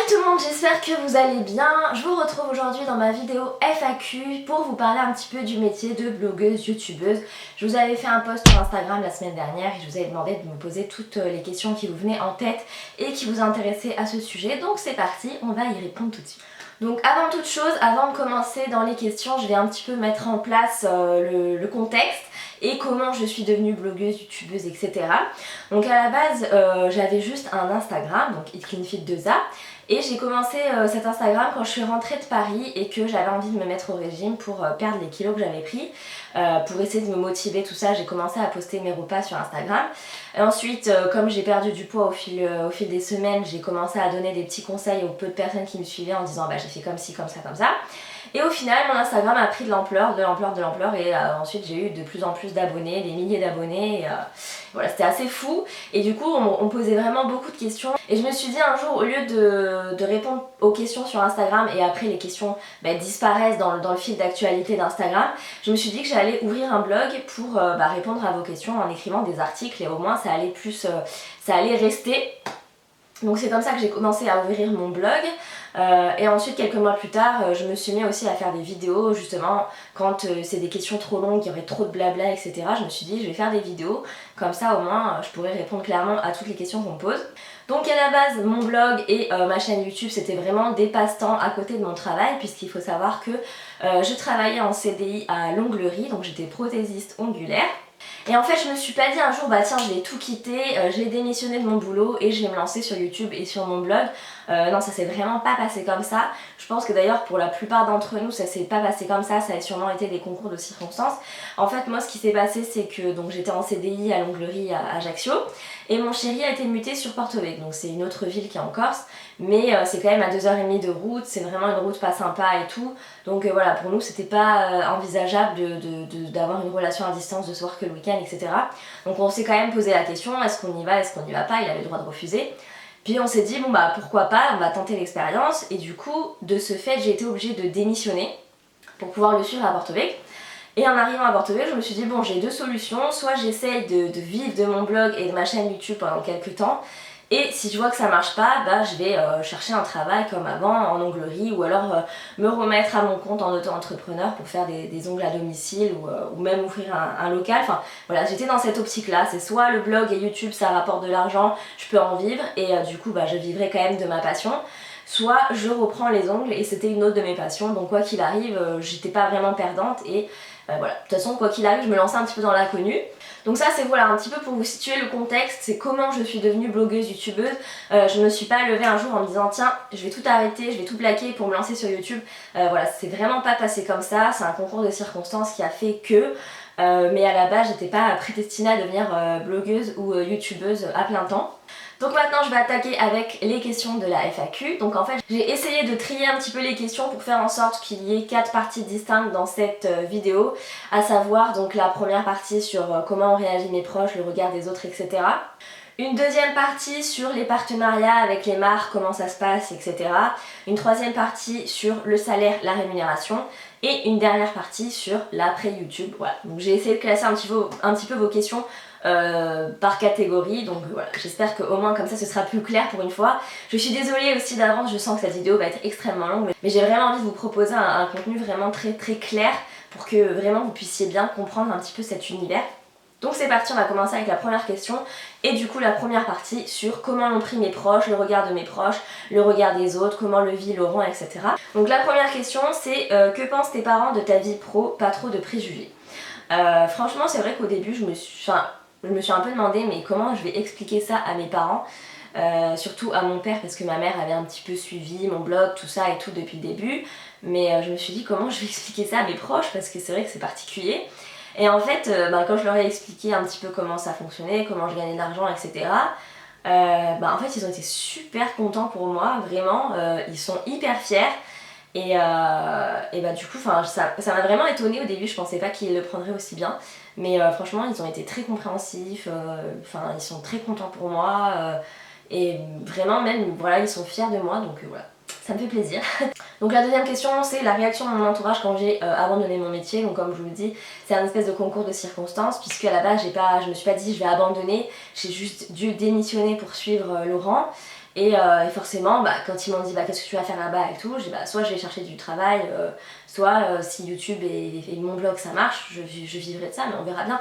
Salut tout le monde, j'espère que vous allez bien. Je vous retrouve aujourd'hui dans ma vidéo FAQ pour vous parler un petit peu du métier de blogueuse, youtubeuse. Je vous avais fait un post sur Instagram la semaine dernière et je vous avais demandé de me poser toutes les questions qui vous venaient en tête et qui vous intéressaient à ce sujet. Donc c'est parti, on va y répondre tout de suite. Donc avant toute chose, avant de commencer dans les questions, je vais un petit peu mettre en place le contexte et comment je suis devenue blogueuse, youtubeuse, etc. Donc à la base, j'avais juste un Instagram, donc itcleanfit2a, et j'ai commencé cet Instagram quand je suis rentrée de Paris et que j'avais envie de me mettre au régime pour perdre les kilos que j'avais pris. Pour essayer de me motiver, tout ça, j'ai commencé à poster mes repas sur Instagram. Et ensuite, comme j'ai perdu du poids au fil des semaines, j'ai commencé à donner des petits conseils aux peu de personnes qui me suivaient en disant bah j'ai fait comme ci, comme ça, comme ça. Et au final, mon Instagram a pris de l'ampleur, et ensuite j'ai eu de plus en plus d'abonnés, des milliers d'abonnés. Voilà, c'était assez fou. Et du coup, on posait vraiment beaucoup de questions. Et je me suis dit un jour, au lieu de répondre aux questions sur Instagram et après les questions disparaissent dans le fil d'actualité d'Instagram, je me suis dit que j'allais ouvrir un blog pour répondre à vos questions en écrivant des articles et au moins ça allait rester. Donc c'est comme ça que j'ai commencé à ouvrir mon blog et ensuite quelques mois plus tard je me suis mis aussi à faire des vidéos justement quand c'est des questions trop longues, il y aurait trop de blabla etc. Je me suis dit je vais faire des vidéos comme ça au moins je pourrais répondre clairement à toutes les questions qu'on me pose. Donc à la base mon blog et ma chaîne YouTube c'était vraiment des passe-temps à côté de mon travail puisqu'il faut savoir que je travaillais en CDI à l'onglerie, donc j'étais prothésiste ongulaire. Et en fait je me suis pas dit un jour bah tiens je vais tout quitter, je vais démissionner de mon boulot et je vais me lancer sur YouTube et sur mon blog. Non, ça s'est vraiment pas passé comme ça. Je pense que d'ailleurs pour la plupart d'entre nous ça s'est pas passé comme ça a sûrement été des concours de circonstances. En fait moi ce qui s'est passé c'est que donc j'étais en CDI à l'onglerie à Ajaccio et mon chéri a été muté sur Porto-Vecchio, donc c'est une autre ville qui est en Corse, mais c'est quand même à 2h30 de route, c'est vraiment une route pas sympa et tout, donc voilà pour nous c'était pas envisageable d'avoir une relation à distance, de se voir que le week-end etc. Donc on s'est quand même posé la question, est-ce qu'on y va, est-ce qu'on y va pas, il avait le droit de refuser. Puis on s'est dit bon bah pourquoi pas, on va tenter l'expérience et du coup de ce fait j'ai été obligée de démissionner pour pouvoir le suivre à Porto-Vecchio. Et en arrivant à Porto-Vecchio je me suis dit bon j'ai deux solutions, soit j'essaye de vivre de mon blog et de ma chaîne YouTube pendant quelques temps et si je vois que ça marche pas, bah je vais chercher un travail comme avant en onglerie ou alors me remettre à mon compte en auto-entrepreneur pour faire des ongles à domicile ou même ouvrir un local. Enfin voilà, j'étais dans cette optique là, c'est soit le blog et YouTube ça rapporte de l'argent, je peux en vivre et du coup bah je vivrai quand même de ma passion. Soit je reprends les ongles et c'était une autre de mes passions, donc quoi qu'il arrive j'étais pas vraiment perdante et voilà, de toute façon quoi qu'il arrive je me lançais un petit peu dans l'inconnu. Donc ça c'est voilà un petit peu pour vous situer le contexte, c'est comment je suis devenue blogueuse, youtubeuse. Je me suis pas levée un jour en me disant tiens je vais tout arrêter, je vais tout plaquer pour me lancer sur YouTube. Voilà, c'est vraiment pas passé comme ça, c'est un concours de circonstances qui a fait que mais à la base j'étais pas prédestinée à devenir blogueuse ou youtubeuse à plein temps. Donc maintenant je vais attaquer avec les questions de la FAQ. Donc en fait j'ai essayé de trier un petit peu les questions pour faire en sorte qu'il y ait 4 parties distinctes dans cette vidéo, à savoir donc la première partie sur comment ont réagi mes proches, le regard des autres etc. Une deuxième partie sur les partenariats avec les marques, comment ça se passe, etc. Une troisième partie sur le salaire, la rémunération. Et une dernière partie sur l'après YouTube. Voilà, donc j'ai essayé de classer un petit peu vos questions par catégorie, donc voilà, j'espère qu'au moins comme ça ce sera plus clair pour une fois. Je suis désolée aussi d'avance, je sens que cette vidéo va être extrêmement longue, mais j'ai vraiment envie de vous proposer un contenu vraiment très clair pour que vraiment vous puissiez bien comprendre un petit peu cet univers. Donc c'est parti, on va commencer avec la première question et du coup la première partie sur comment l'ont pris mes proches, le regard de mes proches, le regard des autres, comment le vit Laurent, etc. Donc la première question c'est que pensent tes parents de ta vie pro, pas trop de préjugés. Franchement c'est vrai qu'au début je me suis un peu demandé mais comment je vais expliquer ça à mes parents, surtout à mon père parce que ma mère avait un petit peu suivi mon blog, tout ça et tout depuis le début, mais je me suis dit comment je vais expliquer ça à mes proches parce que c'est vrai que c'est particulier. Et en fait, quand je leur ai expliqué un petit peu comment ça fonctionnait, comment je gagnais de l'argent, etc. En fait, ils ont été super contents pour moi, vraiment. Ils sont hyper fiers. Et du coup, ça m'a vraiment étonnée au début. Je pensais pas qu'ils le prendraient aussi bien. Mais franchement, ils ont été très compréhensifs. Ils sont très contents pour moi. Et vraiment, même, voilà, ils sont fiers de moi. Donc voilà. Ça me fait plaisir. Donc la deuxième question c'est la réaction de mon entourage quand j'ai abandonné mon métier. Donc comme je vous le dis c'est un espèce de concours de circonstances puisque à la base je me suis pas dit je vais abandonner, j'ai juste dû démissionner pour suivre Laurent. Et forcément, quand ils m'ont dit qu'est-ce que tu vas faire là-bas et tout, j'ai dit soit je vais chercher du travail, soit si YouTube et mon blog ça marche, je vivrai de ça, mais on verra bien.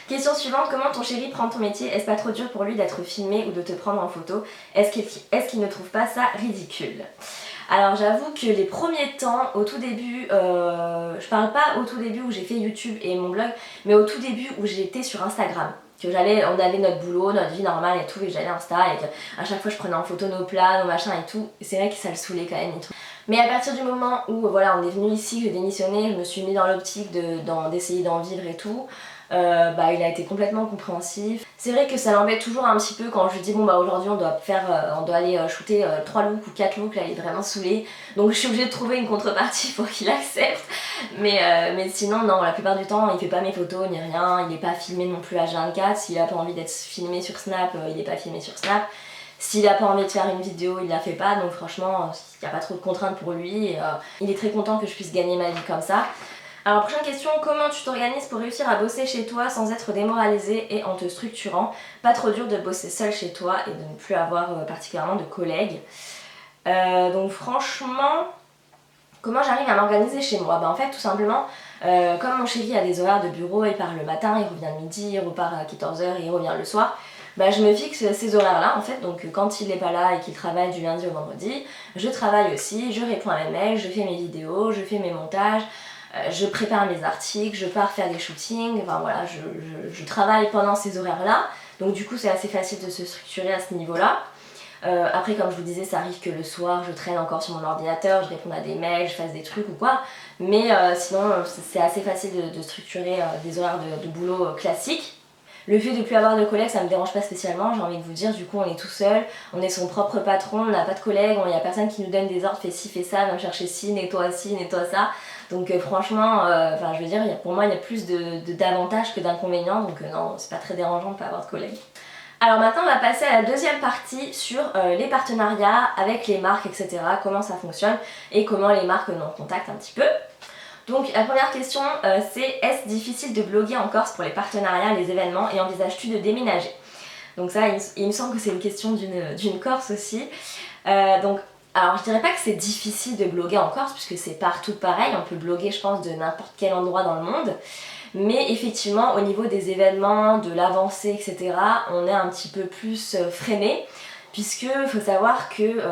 Question suivante, comment ton chéri prend ton métier? Est-ce pas trop dur pour lui d'être filmé ou de te prendre en photo? Est-ce qu'il ne trouve pas ça ridicule? Alors j'avoue que les premiers temps, au tout début, je parle pas au tout début où j'ai fait YouTube et mon blog, mais au tout début où j'étais sur Instagram. On avait notre boulot, notre vie normale et tout, et j'allais Insta et à chaque fois je prenais en photo nos plats, nos machins et tout. C'est vrai que ça le saoulait quand même et tout. Mais à partir du moment où voilà, on est venu ici, j'ai démissionné, je me suis mis dans l'optique d'essayer d'en vivre et tout. Il a été complètement compréhensif. C'est vrai que ça l'embête toujours un petit peu quand je lui dis aujourd'hui on doit aller shooter 3 looks ou 4 looks, là il est vraiment saoulé. Donc je suis obligée de trouver une contrepartie pour qu'il accepte. Mais sinon non, la plupart du temps il fait pas mes photos ni rien, il est pas filmé non plus H24. S'il a pas envie d'être filmé sur Snap, il est pas filmé sur Snap. S'il a pas envie de faire une vidéo, il la fait pas, donc franchement il n'y a pas trop de contraintes pour lui. Et, il est très content que je puisse gagner ma vie comme ça. Alors prochaine question, comment tu t'organises pour réussir à bosser chez toi sans être démoralisé et en te structurant? Pas trop dur de bosser seul chez toi et de ne plus avoir particulièrement de collègues. Donc franchement, comment j'arrive à m'organiser chez moi? En fait tout simplement, comme mon chéri a des horaires de bureau, il part le matin, il revient le midi, il repart à 14h et il revient le soir. Je me fixe ces horaires là en fait, donc quand il n'est pas là et qu'il travaille du lundi au vendredi, je travaille aussi, je réponds à mes mails, je fais mes vidéos, je fais mes montages, je prépare mes articles, je pars faire des shootings, enfin voilà, je travaille pendant ces horaires là, donc du coup c'est assez facile de se structurer à ce niveau là. Après comme je vous disais, ça arrive que le soir je traîne encore sur mon ordinateur, je réponds à des mails, je fasse des trucs ou quoi, mais sinon c'est assez facile de structurer des horaires de boulot classiques. Le fait de ne plus avoir de collègues, ça me dérange pas spécialement, j'ai envie de vous dire, du coup on est tout seul, on est son propre patron, on n'a pas de collègues, il n'y a personne qui nous donne des ordres, fais ci, fais ça, viens me chercher ci, nettoie ça. Donc franchement, je veux dire, pour moi il y a plus d'avantages que d'inconvénients, donc non, c'est pas très dérangeant de ne pas avoir de collègues. Alors maintenant on va passer à la deuxième partie sur les partenariats avec les marques, etc. Comment ça fonctionne et comment les marques nous contactent un petit peu. Donc la première question c'est: est-ce difficile de bloguer en Corse pour les partenariats, les événements, et envisages-tu de déménager? Donc ça il me semble que c'est une question d'une Corse aussi. Alors je dirais pas que c'est difficile de bloguer en Corse puisque c'est partout pareil, on peut bloguer je pense de n'importe quel endroit dans le monde. Mais effectivement au niveau des événements, de l'avancée, etc. on est un petit peu plus freiné. Puisque il faut savoir que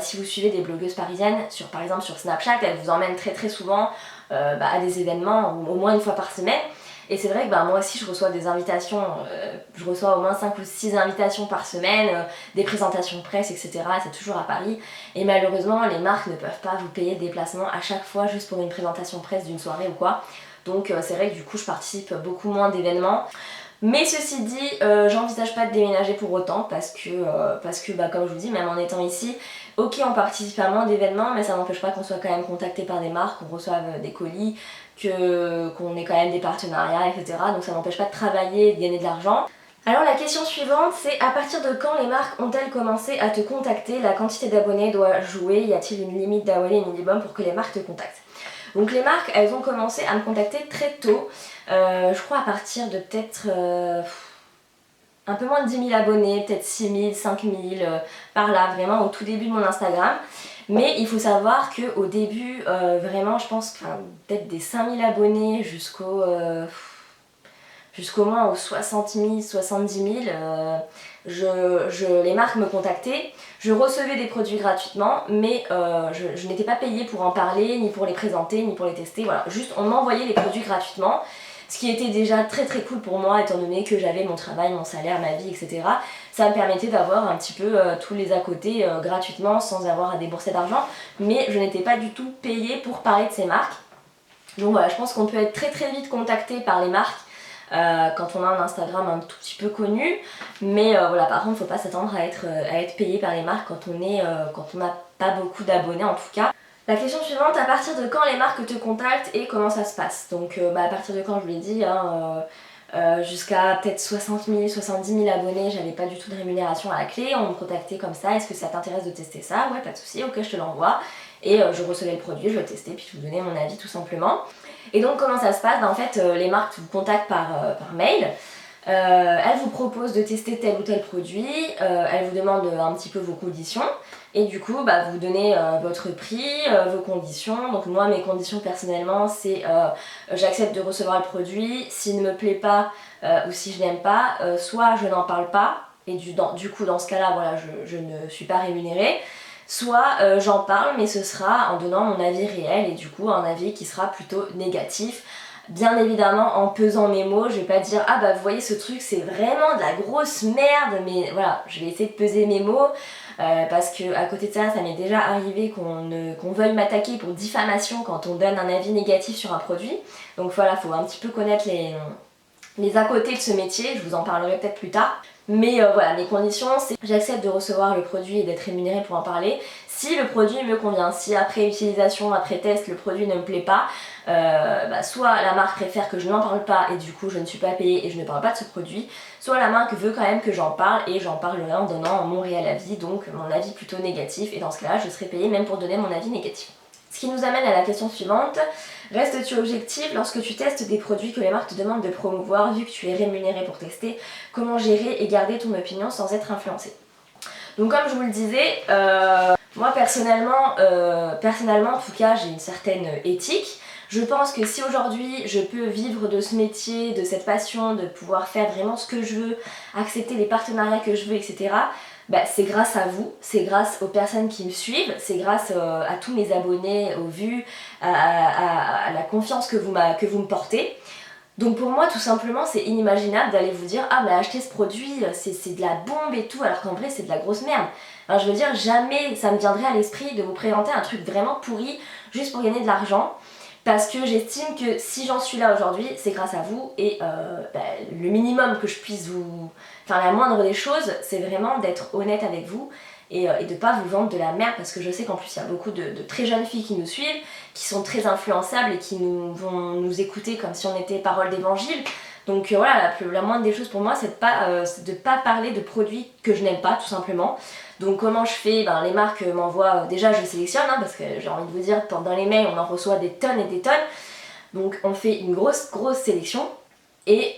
si vous suivez des blogueuses parisiennes, par exemple sur Snapchat, elles vous emmènent très très souvent à des événements, au moins une fois par semaine. Et c'est vrai que moi aussi je reçois des invitations, je reçois au moins 5 ou 6 invitations par semaine, des présentations de presse, etc. C'est toujours à Paris. Et malheureusement les marques ne peuvent pas vous payer de déplacement à chaque fois juste pour une présentation de presse d'une soirée ou quoi. Donc c'est vrai que du coup je participe beaucoup moins d'événements. Mais ceci dit, j'envisage pas de déménager pour autant parce que comme je vous dis, même en étant ici, ok on participe à moins d'événements, mais ça n'empêche pas qu'on soit quand même contacté par des marques, qu'on reçoive des colis, qu'on ait quand même des partenariats, etc. Donc ça n'empêche pas de travailler et de gagner de l'argent. Alors la question suivante, c'est: à partir de quand les marques ont-elles commencé à te contacter? La quantité d'abonnés doit jouer, y a-t-il une limite d'abonnés minimum pour que les marques te contactent? Donc les marques, elles ont commencé à me contacter très tôt, je crois à partir de peut-être un peu moins de 10 000 abonnés, peut-être 6 000, 5 000, par là, vraiment au tout début de mon Instagram. Mais il faut savoir qu'au début, vraiment je pense peut-être des 5 000 abonnés jusqu'au moins aux 60 000, 70 000, les marques me contactaient, je recevais des produits gratuitement, mais je n'étais pas payée pour en parler, ni pour les présenter, ni pour les tester, voilà, juste on m'envoyait les produits gratuitement, ce qui était déjà très très cool pour moi étant donné que j'avais mon travail, mon salaire, ma vie, etc. Ça me permettait d'avoir un petit peu tous les à côté gratuitement sans avoir à débourser d'argent, mais je n'étais pas du tout payée pour parler de ces marques. Donc voilà, je pense qu'on peut être très très vite contacté par les marques quand on a un Instagram un tout petit peu connu, mais voilà, par contre faut pas s'attendre à être payé par les marques quand on n'a pas beaucoup d'abonnés en tout cas. La question suivante: à partir de quand les marques te contactent et comment ça se passe? Donc à partir de quand, je vous l'ai dit, jusqu'à peut-être 60 000, 70 000 abonnés, j'avais pas du tout de rémunération à la clé, on me contactait comme ça: est-ce que ça t'intéresse de tester ça? Ouais, pas de souci, ok, je te l'envoie. Et je recevais le produit, je le testais, puis je vous donnais mon avis tout simplement. Et donc comment ça se passe? En fait les marques vous contactent par mail. Elle vous propose de tester tel ou tel produit, elle vous demande un petit peu vos conditions et du coup vous donnez votre prix, vos conditions. Donc moi mes conditions personnellement c'est j'accepte de recevoir le produit, s'il ne me plaît pas ou si je n'aime pas, soit je n'en parle pas et du coup dans ce cas là voilà je ne suis pas rémunérée, soit j'en parle mais ce sera en donnant mon avis réel et du coup un avis qui sera plutôt négatif. Bien évidemment en pesant mes mots, je vais pas dire ah bah vous voyez ce truc c'est vraiment de la grosse merde, mais voilà je vais essayer de peser mes mots parce que à côté de ça m'est déjà arrivé qu'on veuille m'attaquer pour diffamation quand on donne un avis négatif sur un produit. Donc voilà, faut un petit peu connaître les à côté de ce métier, je vous en parlerai peut-être plus tard. Mais voilà, mes conditions c'est j'accepte de recevoir le produit et d'être rémunérée pour en parler si le produit me convient. Si après utilisation, après test, le produit ne me plaît pas, soit la marque préfère que je n'en parle pas et du coup je ne suis pas payée et je ne parle pas de ce produit, soit la marque veut quand même que j'en parle et j'en parlerai en donnant mon réel avis, donc mon avis plutôt négatif, et dans ce cas-là je serai payée même pour donner mon avis négatif. Ce qui nous amène à la question suivante, restes-tu objective lorsque tu testes des produits que les marques te demandent de promouvoir vu que tu es rémunérée pour tester? Comment gérer et garder ton opinion sans être influencée? Donc comme je vous le disais, moi personnellement en tout cas j'ai une certaine éthique. Je pense que si aujourd'hui je peux vivre de ce métier, de cette passion, de pouvoir faire vraiment ce que je veux, accepter les partenariats que je veux, etc., c'est grâce à vous, c'est grâce aux personnes qui me suivent, c'est grâce à tous mes abonnés, aux vues, à la confiance que vous me portez. Donc pour moi tout simplement c'est inimaginable d'aller vous dire ah mais acheter ce produit c'est de la bombe et tout alors qu'en vrai c'est de la grosse merde. Alors je veux dire jamais ça me viendrait à l'esprit de vous présenter un truc vraiment pourri juste pour gagner de l'argent. Parce que j'estime que si j'en suis là aujourd'hui, c'est grâce à vous et le minimum que je puisse vous... Enfin la moindre des choses, c'est vraiment d'être honnête avec vous et de pas vous vendre de la merde parce que je sais qu'en plus il y a beaucoup de très jeunes filles qui nous suivent, qui sont très influençables et qui vont nous écouter comme si on était parole d'évangile. Donc voilà, la moindre des choses pour moi c'est de pas parler de produits que je n'aime pas tout simplement. Donc comment je fais? Les marques m'envoient, déjà je sélectionne parce que j'ai envie de vous dire dans les mails on en reçoit des tonnes et des tonnes. Donc on fait une grosse sélection et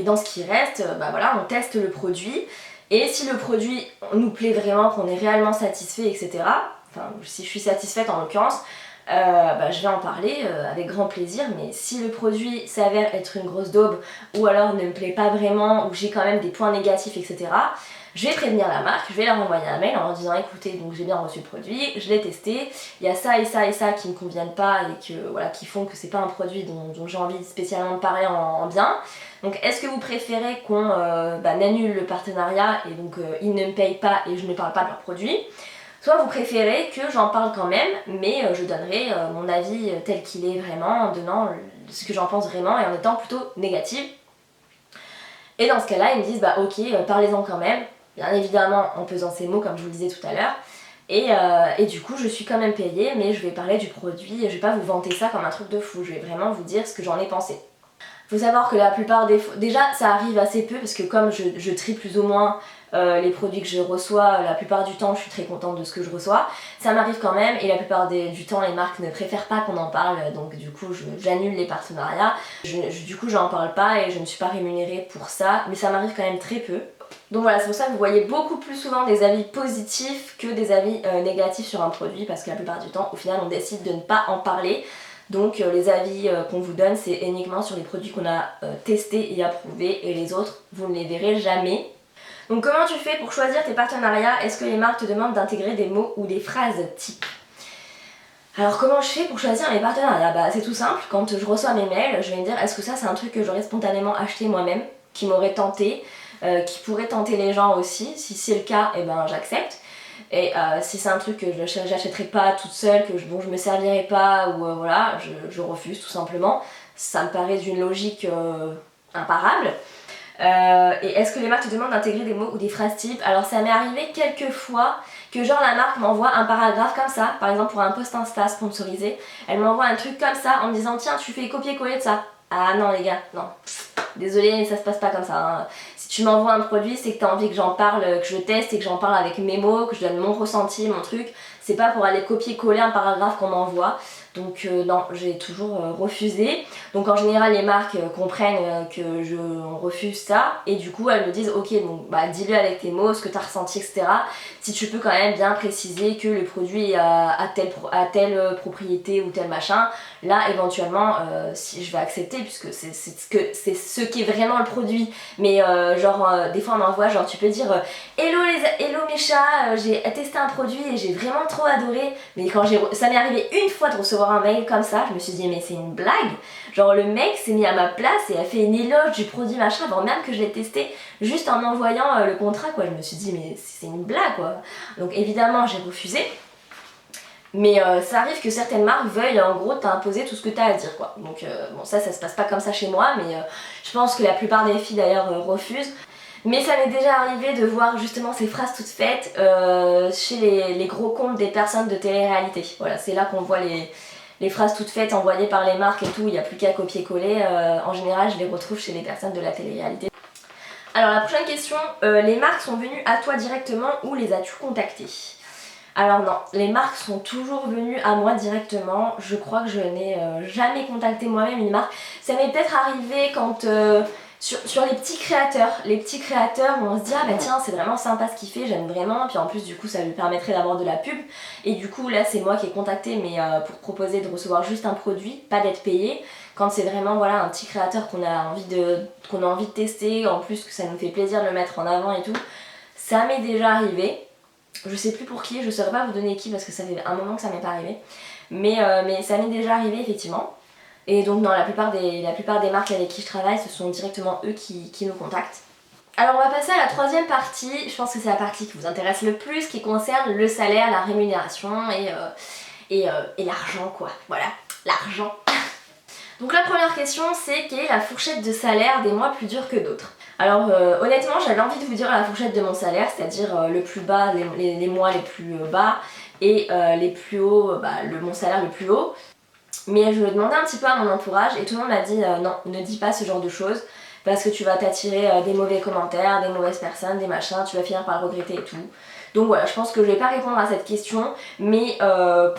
dans ce qui reste, voilà, on teste le produit et si le produit nous plaît vraiment, qu'on est réellement satisfait, etc. Enfin si je suis satisfaite en l'occurrence, je vais en parler avec grand plaisir, mais si le produit s'avère être une grosse daube ou alors ne me plaît pas vraiment ou j'ai quand même des points négatifs, etc., je vais prévenir la marque, je vais leur envoyer un mail en leur disant écoutez, donc j'ai bien reçu le produit, je l'ai testé, il y a ça et ça et ça qui ne me conviennent pas et que, voilà, qui font que c'est pas un produit dont j'ai envie spécialement de parler en bien. Donc est-ce que vous préférez qu'on annule le partenariat et donc ils ne me payent pas et je ne parle pas de leur produit? Soit vous préférez que j'en parle quand même, mais je donnerai mon avis tel qu'il est vraiment, en donnant ce que j'en pense vraiment et en étant plutôt négative. Et dans ce cas-là, ils me disent ok, parlez-en quand même, bien évidemment en pesant ces mots comme je vous le disais tout à l'heure. Et du coup, je suis quand même payée, mais je vais parler du produit, je vais pas vous vanter ça comme un truc de fou, je vais vraiment vous dire ce que j'en ai pensé. Faut savoir que la plupart des fois, déjà ça arrive assez peu parce que comme je trie plus ou moins les produits que je reçois, la plupart du temps je suis très contente de ce que je reçois, ça m'arrive quand même et la plupart du temps les marques ne préfèrent pas qu'on en parle, donc du coup j'annule les partenariats, du coup j'en parle pas et je ne suis pas rémunérée pour ça, mais ça m'arrive quand même très peu. Donc voilà, c'est pour ça que vous voyez beaucoup plus souvent des avis positifs que des avis négatifs sur un produit parce que la plupart du temps au final on décide de ne pas en parler. Donc les avis qu'on vous donne c'est uniquement sur les produits qu'on a testés et approuvés et les autres vous ne les verrez jamais. Donc comment tu fais pour choisir tes partenariats? Est-ce que les marques te demandent d'intégrer des mots ou des phrases types? Alors comment je fais pour choisir mes partenariats? C'est tout simple, quand je reçois mes mails je vais me dire est-ce que ça c'est un truc que j'aurais spontanément acheté moi-même, qui m'aurait tenté, qui pourrait tenter les gens aussi, si c'est le cas j'accepte. Et si c'est un truc que j'achèterai pas toute seule, dont je me servirai pas, ou voilà, je refuse tout simplement. Ça me paraît d'une logique imparable. Et est-ce que les marques te demandent d'intégrer des mots ou des phrases types? Alors ça m'est arrivé quelques fois que genre la marque m'envoie un paragraphe comme ça, par exemple pour un post Insta sponsorisé, elle m'envoie un truc comme ça en me disant tiens tu fais copier-coller de ça. Ah non les gars, non. Désolée, ça se passe pas comme ça. Hein. Si tu m'envoies un produit, c'est que tu as envie que j'en parle, que je teste et que j'en parle avec mes mots, que je donne mon ressenti, mon truc. C'est pas pour aller copier-coller un paragraphe qu'on m'envoie. Donc non, j'ai toujours refusé. Donc en général les marques comprennent que on refuse ça et du coup elles me disent ok, donc bah dis-le avec tes mots, ce que tu as ressenti, etc. Si tu peux quand même bien préciser que le produit a telle propriété ou tel machin, là éventuellement si je vais accepter puisque c'est ce qu'est vraiment le produit. Mais des fois on m'envoie genre tu peux dire hello mes chats, j'ai testé un produit et j'ai vraiment trop adoré. Mais quand ça m'est arrivé une fois de recevoir un mail comme ça, je me suis dit mais c'est une blague. Genre le mec s'est mis à ma place et a fait une éloge du produit machin avant même que je l'ai testé, juste en m'envoyant le contrat quoi. Je me suis dit mais c'est une blague quoi. Donc évidemment j'ai refusé. Mais ça arrive que certaines marques veuillent en gros t'imposer tout ce que t'as à dire quoi. Donc bon ça se passe pas comme ça chez moi, mais je pense que la plupart des filles d'ailleurs refusent. Mais ça m'est déjà arrivé de voir justement ces phrases toutes faites chez les gros comptes des personnes de télé-réalité. Voilà, c'est là qu'on voit les phrases toutes faites envoyées par les marques et tout, il n'y a plus qu'à copier-coller. En général, je les retrouve chez les personnes de la télé-réalité. Alors la prochaine question, les marques sont venues à toi directement ou les as-tu contactées? Alors non, les marques sont toujours venues à moi directement. Je crois que je n'ai jamais contacté moi-même une marque. Ça m'est peut-être arrivé quand... Sur les petits créateurs où on se dit ah bah tiens c'est vraiment sympa ce qu'il fait, j'aime vraiment, puis en plus du coup ça lui permettrait d'avoir de la pub et du coup là c'est moi qui ai contacté mais pour proposer de recevoir juste un produit, pas d'être payé, quand c'est vraiment voilà un petit créateur qu'on a envie de tester, en plus que ça nous fait plaisir de le mettre en avant et tout, ça m'est déjà arrivé. Je sais plus pour qui, je saurais pas vous donner qui parce que ça fait un moment que ça m'est pas arrivé, mais ça m'est déjà arrivé effectivement. Et donc non, la plupart des marques avec qui je travaille, ce sont directement eux qui nous contactent. Alors on va passer à la troisième partie, je pense que c'est la partie qui vous intéresse le plus, qui concerne le salaire, la rémunération et l'argent quoi. Voilà, l'argent. Donc la première question c'est quelle est la fourchette de salaire des mois plus durs que d'autres? Alors honnêtement j'avais envie de vous dire la fourchette de mon salaire, c'est-à-dire le plus bas, les mois les plus bas et les plus hauts, mon salaire le plus haut. Mais je demandais un petit peu à mon entourage et tout le monde m'a dit non, ne dis pas ce genre de choses parce que tu vas t'attirer des mauvais commentaires, des mauvaises personnes, des machins, tu vas finir par le regretter et tout. Donc voilà, je pense que je vais pas répondre à cette question, mais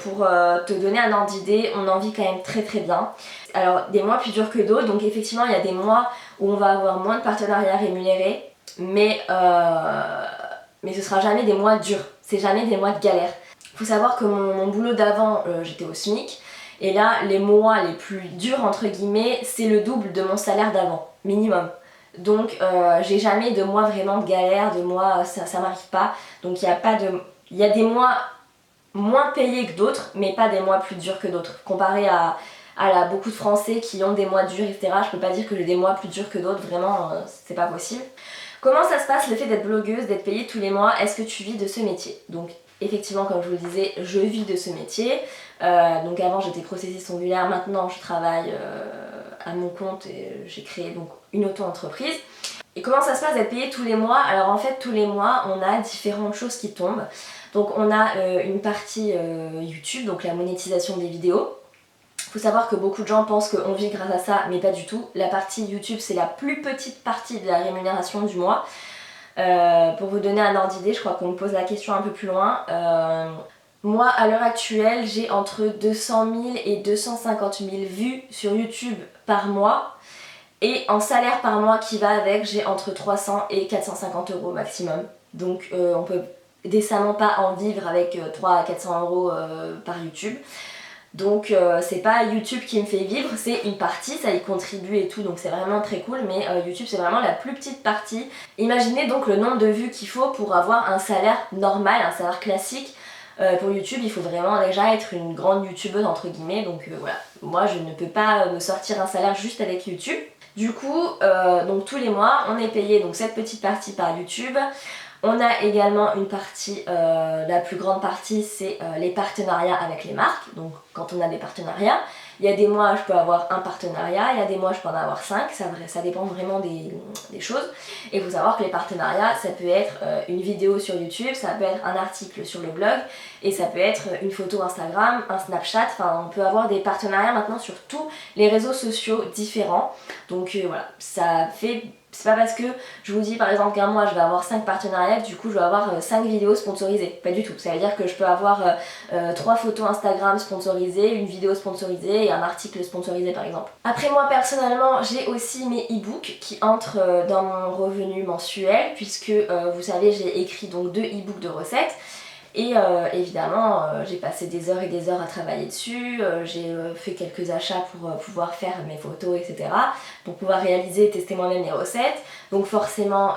pour te donner un ordre d'idée, on en vit quand même très très bien. Alors des mois plus durs que d'autres, donc effectivement il y a des mois où on va avoir moins de partenariats rémunérés, mais ce sera jamais des mois durs, c'est jamais des mois de galère. Faut savoir que mon boulot d'avant, j'étais au SMIC. Et là, les mois les plus durs, entre guillemets, c'est le double de mon salaire d'avant, minimum. Donc, j'ai jamais de mois vraiment de galère, de mois, ça m'arrive pas. Donc, il y a des mois moins payés que d'autres, mais pas des mois plus durs que d'autres. Comparé à beaucoup de Français qui ont des mois durs, etc., je peux pas dire que j'ai des mois plus durs que d'autres, vraiment, c'est pas possible. Comment ça se passe le fait d'être blogueuse, d'être payée tous les mois? Est-ce que tu vis de ce métier? Donc, effectivement, comme je vous le disais, je vis de ce métier. Donc avant j'étais processiste ongulaire, maintenant je travaille à mon compte et j'ai créé donc une auto-entreprise. Et comment ça se passe d'être payé tous les mois? Alors en fait tous les mois on a différentes choses qui tombent. Donc on a une partie YouTube, donc la monétisation des vidéos. Faut savoir que beaucoup de gens pensent qu'on vit grâce à ça, mais pas du tout. La partie YouTube c'est la plus petite partie de la rémunération du mois. Pour vous donner un ordre d'idée, je crois qu'on me pose la question un peu plus loin. Moi, à l'heure actuelle, j'ai entre 200 000 et 250 000 vues sur YouTube par mois. Et en salaire par mois qui va avec, j'ai entre 300 et 450 euros maximum. Donc on peut décemment pas en vivre avec 300 à 400 euros par YouTube. Donc c'est pas YouTube qui me fait vivre, c'est une partie, ça y contribue et tout, donc c'est vraiment très cool, mais YouTube c'est vraiment la plus petite partie. Imaginez donc le nombre de vues qu'il faut pour avoir un salaire normal, un salaire classique. Pour YouTube, il faut vraiment déjà être une grande youtubeuse entre guillemets, donc voilà. Moi je ne peux pas me sortir un salaire juste avec YouTube. Du coup, donc tous les mois, on est payé donc cette petite partie par YouTube. On a également une partie, la plus grande partie, c'est les partenariats avec les marques. Donc quand on a des partenariats, il y a des mois je peux avoir un partenariat, il y a des mois je peux en avoir 5, ça dépend vraiment des choses. Et il faut savoir que les partenariats, ça peut être une vidéo sur YouTube, ça peut être un article sur le blog, et ça peut être une photo Instagram, un Snapchat, enfin on peut avoir des partenariats maintenant sur tous les réseaux sociaux différents. Donc voilà, ça fait C'est pas parce que je vous dis par exemple qu'un mois je vais avoir 5 partenariats que du coup je vais avoir 5 vidéos sponsorisées. Pas du tout. Ça veut dire que je peux avoir 3 photos Instagram sponsorisées, une vidéo sponsorisée et un article sponsorisé par exemple. Après moi personnellement j'ai aussi mes e-books qui entrent dans mon revenu mensuel puisque vous savez j'ai écrit donc 2 e-books de recettes. Et évidemment, j'ai passé des heures et des heures à travailler dessus, j'ai fait quelques achats pour pouvoir faire mes photos, etc. Pour pouvoir réaliser et tester moi-même les recettes. Donc forcément,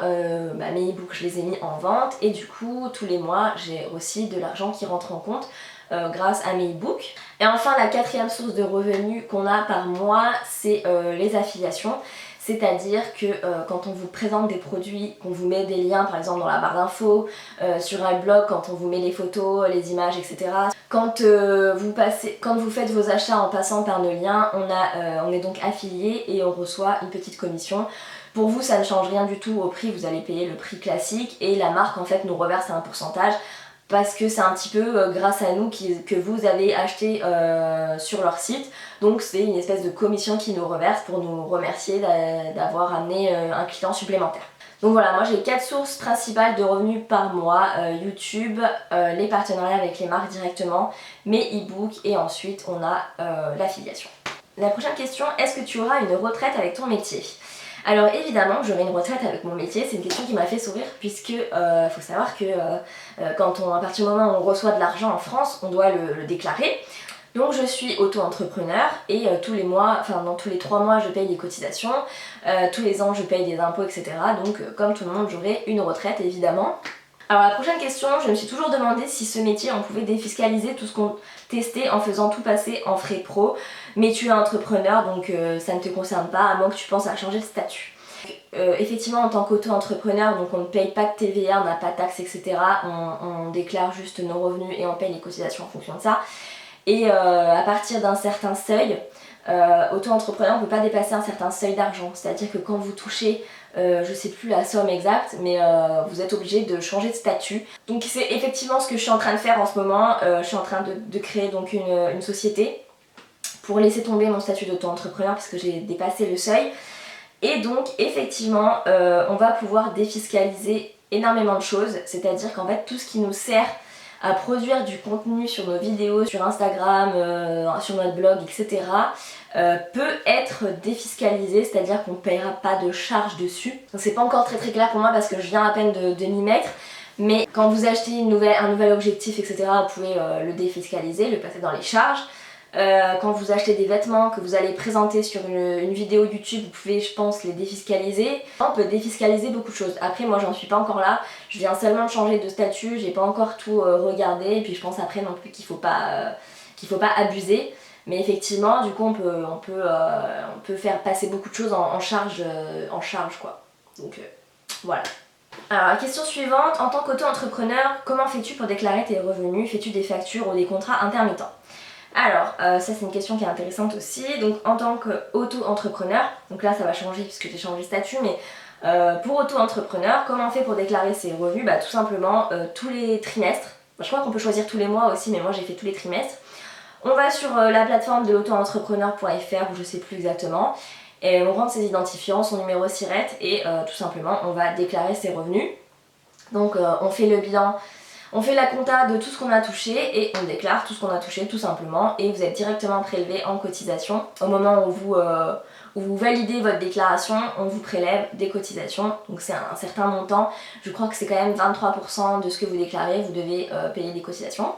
mes e-books, je les ai mis en vente et du coup, tous les mois, j'ai aussi de l'argent qui rentre en compte grâce à mes e-books. Et enfin, la 4e source de revenus qu'on a par mois, c'est les affiliations. C'est-à-dire que quand on vous présente des produits, qu'on vous met des liens par exemple dans la barre d'infos, sur un blog, quand on vous met les photos, les images, etc. Quand vous faites vos achats en passant par nos liens, on est donc affilié et on reçoit une petite commission. Pour vous, ça ne change rien du tout au prix, vous allez payer le prix classique et la marque en fait nous reverse un pourcentage. Parce que c'est un petit peu grâce à nous que vous avez acheté sur leur site. Donc c'est une espèce de commission qui nous reverse pour nous remercier d'avoir amené un client supplémentaire. Donc voilà, moi j'ai 4 sources principales de revenus par mois. YouTube, les partenariats avec les marques directement, mes e-books et ensuite on a l'affiliation. La prochaine question, est-ce que tu auras une retraite avec ton métier ? Alors évidemment j'aurai une retraite avec mon métier, c'est une question qui m'a fait sourire puisque faut savoir que à partir du moment où on reçoit de l'argent en France, on doit le déclarer. Donc je suis auto-entrepreneur et tous les mois, dans tous les 3 mois je paye des cotisations, tous les ans je paye des impôts, etc. Donc comme tout le monde j'aurai une retraite évidemment. Alors la prochaine question, je me suis toujours demandé si ce métier on pouvait défiscaliser tout ce qu'on testait en faisant tout passer en frais pro, mais tu es entrepreneur donc ça ne te concerne pas à moins que tu penses à changer de statut. Effectivement en tant qu'auto-entrepreneur, donc on ne paye pas de TVA, on n'a pas de taxes, etc. On déclare juste nos revenus et on paye les cotisations en fonction de ça. Et à partir d'un certain seuil, auto-entrepreneur on ne peut pas dépasser un certain seuil d'argent, c'est-à-dire que quand vous touchez je sais plus la somme exacte, mais vous êtes obligé de changer de statut. Donc c'est effectivement ce que je suis en train de faire en ce moment. Je suis en train de créer donc une société pour laisser tomber mon statut d'auto-entrepreneur parce que j'ai dépassé le seuil. Et donc effectivement on va pouvoir défiscaliser énormément de choses, c'est-à-dire qu'en fait tout ce qui nous sert à produire du contenu sur nos vidéos, sur Instagram, sur notre blog, etc. Peut être défiscalisé, c'est-à-dire qu'on ne paiera pas de charge dessus. C'est pas encore très clair pour moi parce que je viens à peine de m'y mettre, mais quand vous achetez un nouvel objectif, etc., vous pouvez le défiscaliser, le passer dans les charges. Quand vous achetez des vêtements que vous allez présenter sur une vidéo YouTube, vous pouvez, je pense, les défiscaliser. On peut défiscaliser beaucoup de choses. Après, moi, j'en suis pas encore là. Je viens seulement de changer de statut, j'ai pas encore tout regardé. Et puis, je pense après non plus qu'il faut pas abuser. Mais effectivement, du coup, on peut faire passer beaucoup de choses en charge, quoi. Donc, voilà. Alors, la question suivante, en tant qu'auto-entrepreneur, comment fais-tu pour déclarer tes revenus ? Fais-tu des factures ou des contrats intermittents ? Alors, ça c'est une question qui est intéressante aussi. Donc en tant qu'auto-entrepreneur, donc là ça va changer puisque j'ai changé de statut, mais pour auto-entrepreneur, comment on fait pour déclarer ses revenus ? Bah tout simplement tous les trimestres. Je crois qu'on peut choisir tous les mois aussi, mais moi j'ai fait tous les trimestres. On va sur la plateforme de l'auto-entrepreneur.fr ou je sais plus exactement, et on rentre ses identifiants, son numéro SIRET et tout simplement on va déclarer ses revenus. Donc on fait le bilan. On fait la compta de tout ce qu'on a touché et on déclare tout ce qu'on a touché tout simplement et vous êtes directement prélevé en cotisation. Au moment où vous validez votre déclaration, on vous prélève des cotisations. Donc c'est un certain montant, je crois que c'est quand même 23% de ce que vous déclarez, vous devez payer des cotisations.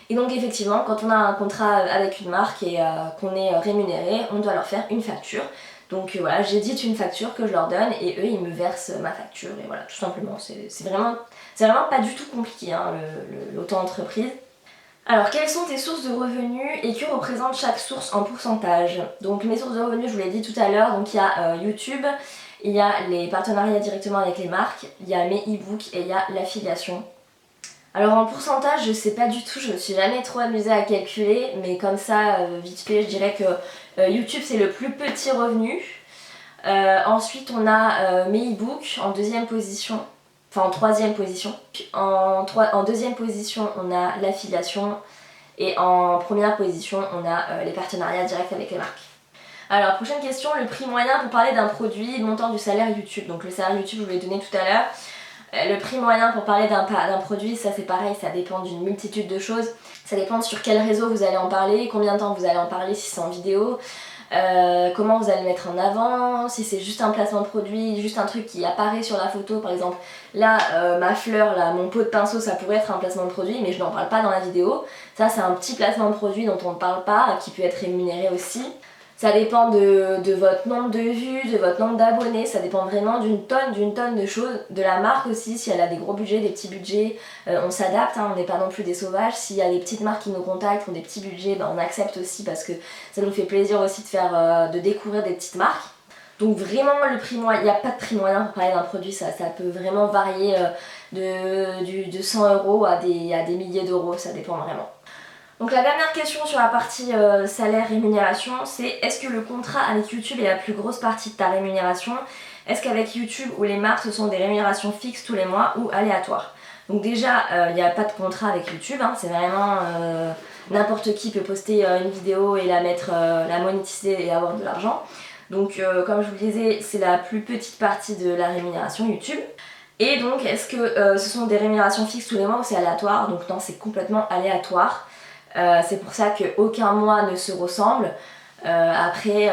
Et donc effectivement, quand on a un contrat avec une marque et qu'on est rémunéré, on doit leur faire une facture. Donc voilà, j'édite une facture que je leur donne et eux ils me versent ma facture et voilà, tout simplement. C'est vraiment pas du tout compliqué hein, l'auto-entreprise. Alors quelles sont tes sources de revenus et que représente chaque source en pourcentage ? Donc mes sources de revenus, je vous l'ai dit tout à l'heure, donc il y a YouTube, il y a les partenariats directement avec les marques, il y a mes e-books et il y a l'affiliation. Alors en pourcentage, je sais pas du tout, je me suis jamais trop amusée à calculer, mais comme ça, vite fait, je dirais que YouTube c'est le plus petit revenu. Ensuite on a mes e-books en deuxième position, enfin en troisième position. En deuxième position on a l'affiliation et en première position on a les partenariats directs avec les marques. Alors prochaine question, le prix moyen pour parler d'un produit, le montant du salaire YouTube. Donc le salaire YouTube je vous l'ai donné tout à l'heure. Le prix moyen pour parler d'un produit, ça c'est pareil, ça dépend d'une multitude de choses. Ça dépend sur quel réseau vous allez en parler, combien de temps vous allez en parler, si c'est en vidéo, comment vous allez le mettre en avant, si c'est juste un placement de produit, juste un truc qui apparaît sur la photo. Par exemple là, ma fleur, là, mon pot de pinceau, ça pourrait être un placement de produit, mais je n'en parle pas dans la vidéo. Ça c'est un petit placement de produit dont on ne parle pas, qui peut être rémunéré aussi. Ça dépend de votre nombre de vues, de votre nombre d'abonnés, ça dépend vraiment d'une tonne de choses. De la marque aussi, si elle a des gros budgets, des petits budgets, on s'adapte, hein, on n'est pas non plus des sauvages. S'il y a des petites marques qui nous contactent, qui ont des petits budgets, on accepte aussi parce que ça nous fait plaisir aussi de découvrir des petites marques. Donc vraiment le prix moyen, il n'y a pas de prix moyen pour parler d'un produit, ça peut vraiment varier de 100 € à des milliers d'euros, ça dépend vraiment. Donc la dernière question sur la partie salaire rémunération, c'est est-ce que le contrat avec YouTube est la plus grosse partie de ta rémunération? Est-ce qu'avec YouTube ou les marques ce sont des rémunérations fixes tous les mois ou aléatoires? Donc déjà il n'y a pas de contrat avec YouTube, hein, c'est vraiment n'importe qui peut poster une vidéo et la monétiser et avoir de l'argent. Donc comme je vous le disais, c'est la plus petite partie de la rémunération YouTube. Et donc est-ce que ce sont des rémunérations fixes tous les mois ou c'est aléatoire? Donc non, c'est complètement aléatoire. C'est pour ça qu'aucun mois ne se ressemble. Après,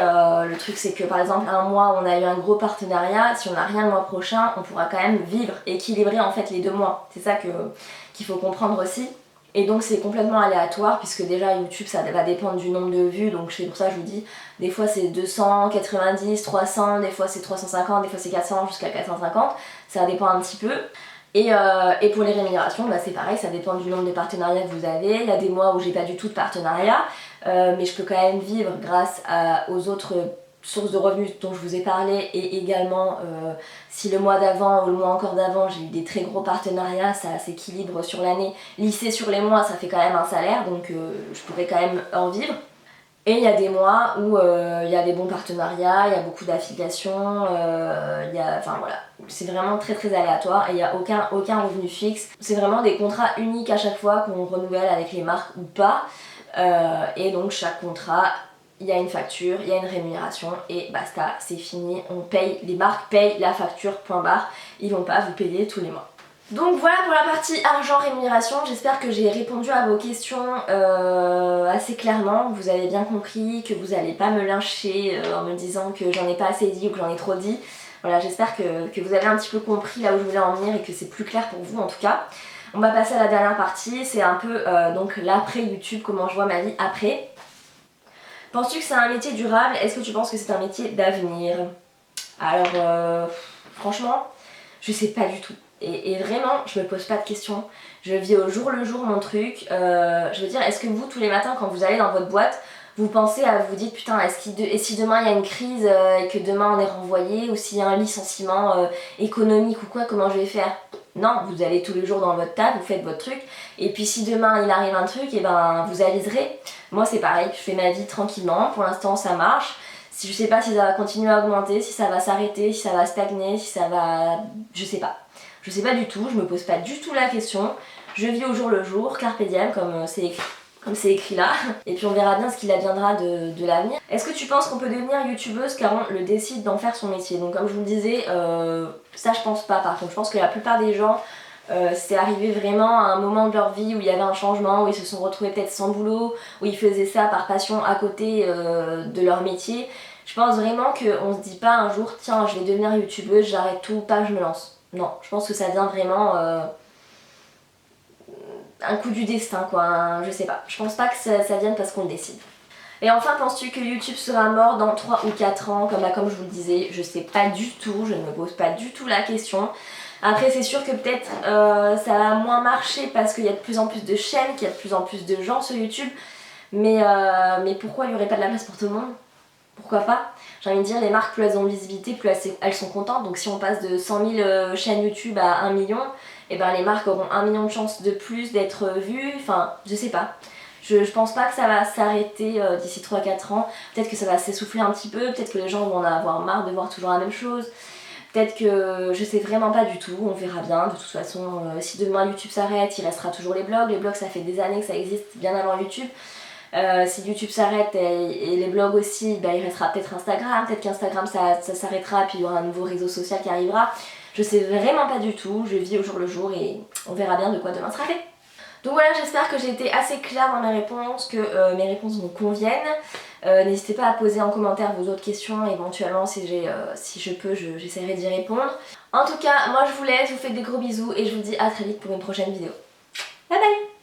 le truc c'est que par exemple un mois on a eu un gros partenariat, si on n'a rien le mois prochain, on pourra quand même vivre, équilibrer en fait les 2 mois. C'est ça qu'il faut comprendre aussi. Et donc c'est complètement aléatoire puisque déjà YouTube ça va dépendre du nombre de vues, donc c'est pour ça que je vous dis, des fois c'est 290, 300, des fois c'est 350, des fois c'est 400 jusqu'à 450, ça dépend un petit peu. Et pour les rémunérations, c'est pareil, ça dépend du nombre de partenariats que vous avez. Il y a des mois où j'ai pas du tout de partenariat, mais je peux quand même vivre grâce aux autres sources de revenus dont je vous ai parlé, et également si le mois d'avant ou le mois encore d'avant j'ai eu des très gros partenariats, ça s'équilibre sur l'année, lissé sur les mois, ça fait quand même un salaire, donc je pourrais quand même en vivre. Et il y a des mois où il y a des bons partenariats, il y a beaucoup d'affiliations, enfin voilà, c'est vraiment très très aléatoire et il n'y a aucun revenu fixe. C'est vraiment des contrats uniques à chaque fois qu'on renouvelle avec les marques ou pas. Et donc chaque contrat, il y a une facture, il y a une rémunération et basta, c'est fini, on paye, les marques payent la facture, point barre, ils vont pas vous payer tous les mois. Donc voilà pour la partie argent rémunération, j'espère que j'ai répondu à vos questions assez clairement, vous avez bien compris, que vous n'allez pas me lyncher en me disant que j'en ai pas assez dit ou que j'en ai trop dit. Voilà, j'espère que vous avez un petit peu compris là où je voulais en venir et que c'est plus clair pour vous en tout cas. On va passer à la dernière partie, c'est un peu donc l'après YouTube, comment je vois ma vie après. Penses-tu que c'est un métier durable? Est-ce que tu penses que c'est un métier d'avenir? Alors franchement, je sais pas du tout. Et vraiment, je me pose pas de questions. Je vis au jour le jour mon truc. Je veux dire, est-ce que vous, tous les matins, quand vous allez dans votre boîte, vous pensez à vous dites putain, et si demain il y a une crise et que demain on est renvoyé, ou s'il y a un licenciement économique ou quoi, comment je vais faire? Non, vous allez tous les jours dans votre table, vous faites votre truc, et puis si demain il arrive un truc, et ben vous aviserez. Moi c'est pareil, je fais ma vie tranquillement, pour l'instant ça marche. Si je sais pas si ça va continuer à augmenter, si ça va s'arrêter, si ça va stagner, si ça va... je sais pas. Je sais pas du tout, je me pose pas du tout la question. Je vis au jour le jour, carpe diem, comme c'est écrit là. Et puis on verra bien ce qu'il adviendra de l'avenir. Est-ce que tu penses qu'on peut devenir youtubeuse car on le décide d'en faire son métier? Donc comme je vous le disais, ça je pense pas par contre. Je pense que la plupart des gens, c'est arrivé vraiment à un moment de leur vie où il y avait un changement, où ils se sont retrouvés peut-être sans boulot, où ils faisaient ça par passion à côté de leur métier. Je pense vraiment qu'on se dit pas un jour, tiens je vais devenir youtubeuse, j'arrête tout, pas je me lance. Non, je pense que ça vient vraiment un coup du destin quoi, je sais pas. Je pense pas que ça vienne parce qu'on le décide. Et enfin, penses-tu que YouTube sera mort dans 3 ou 4 ans comme je vous le disais? Je sais pas du tout, je ne me pose pas du tout la question. Après c'est sûr que peut-être ça va moins marcher parce qu'il y a de plus en plus de chaînes, qu'il y a de plus en plus de gens sur YouTube. Mais pourquoi il n'y aurait pas de la place pour tout le monde? Pourquoi pas? J'ai envie de dire, les marques, plus elles ont de visibilité, plus elles sont contentes. Donc si on passe de 100 000 chaînes YouTube à 1 million, et ben les marques auront 1 million de chances de plus d'être vues. Enfin, je sais pas. Je pense pas que ça va s'arrêter d'ici 3-4 ans. Peut-être que ça va s'essouffler un petit peu, peut-être que les gens vont en avoir marre de voir toujours la même chose. Peut-être que je sais vraiment pas du tout, on verra bien. De toute façon, si demain YouTube s'arrête, il restera toujours les blogs. Les blogs, ça fait des années que ça existe, bien avant YouTube. Si YouTube s'arrête et les blogs aussi, bah, il restera peut-être Instagram, peut-être qu'Instagram ça s'arrêtera puis il y aura un nouveau réseau social qui arrivera. Je sais vraiment pas du tout, je vis au jour le jour et on verra bien de quoi demain sera fait. Donc voilà, j'espère que j'ai été assez claire dans mes réponses, que mes réponses vous conviennent. N'hésitez pas à poser en commentaire vos autres questions, éventuellement si je peux j'essaierai d'y répondre. En tout cas, moi je vous laisse, je vous fais des gros bisous et je vous dis à très vite pour une prochaine vidéo. Bye bye!